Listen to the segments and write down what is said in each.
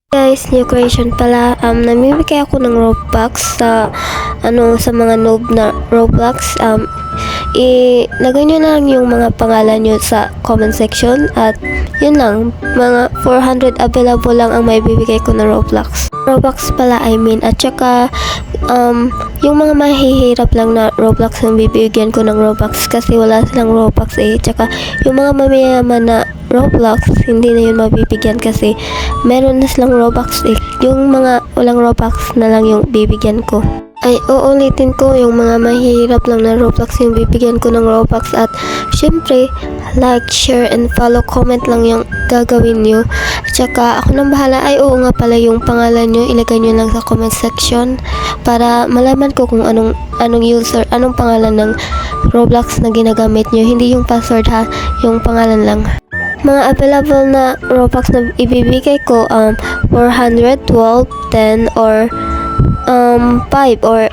Guys, new creation pala. Namimigay ako ng Robux sa mga noob na Roblox. Ilagay nyo na lang yung mga pangalan nyo sa comment section at yun lang, mga 400 available lang ang may bibigay ko na Roblox. Robux pala, at saka yung mga mahihirap lang na Roblox ang bibigyan ko ng Robux kasi wala silang Robux tsaka yung mga mamayaman na Roblox, hindi na yun mabibigyan kasi meron na silang Robux Yung mga walang Robux na lang yung bibigyan ko. Ay, uulitin ko, yung mga mahihirap lang na Roblox yung bibigyan ko ng Robux at syempre, like, share, and follow, comment lang yung gagawin nyo. At saka, ako nang bahala. Ay, oo nga pala, yung pangalan nyo, ilagay nyo lang sa comment section para malaman ko kung anong pangalan ng Roblox na ginagamit nyo. Hindi yung password ha, yung pangalan lang. Mga available na Robux na ibibigay ko, 400, 12, 10, or 5 or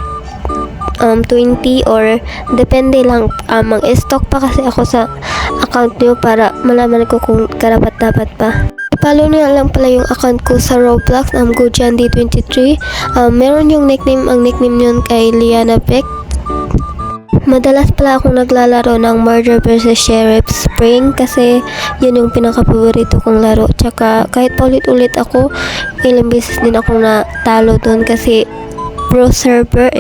20 or depende lang. Mag-stock pa kasi ako sa account nyo para malaman ko kung karapat-dapat pa. Follow nyo lang pala yung account ko sa Roblox, GoJandy23. Meron yung nickname, ang nickname yun kay Liana Beck. Madalas pala akong naglalaro ng Murder vs. Sheriff Spring kasi yun yung pinaka-paborito kong laro. Tsaka kahit paulit-ulit ako, ilang beses din akong natalo doon kasi pro server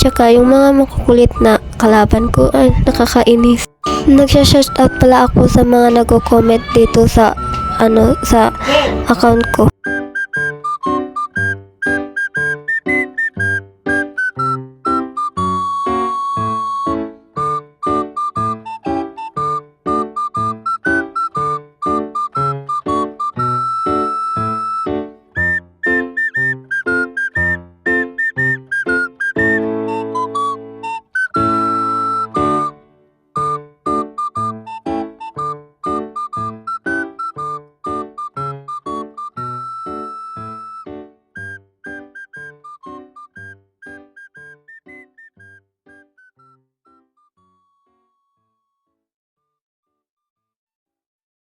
Tsaka yung mga makukulit na kalaban ko ay nakakainis. Nagsha-shoutout pala ako sa mga nagko-comment dito sa account ko.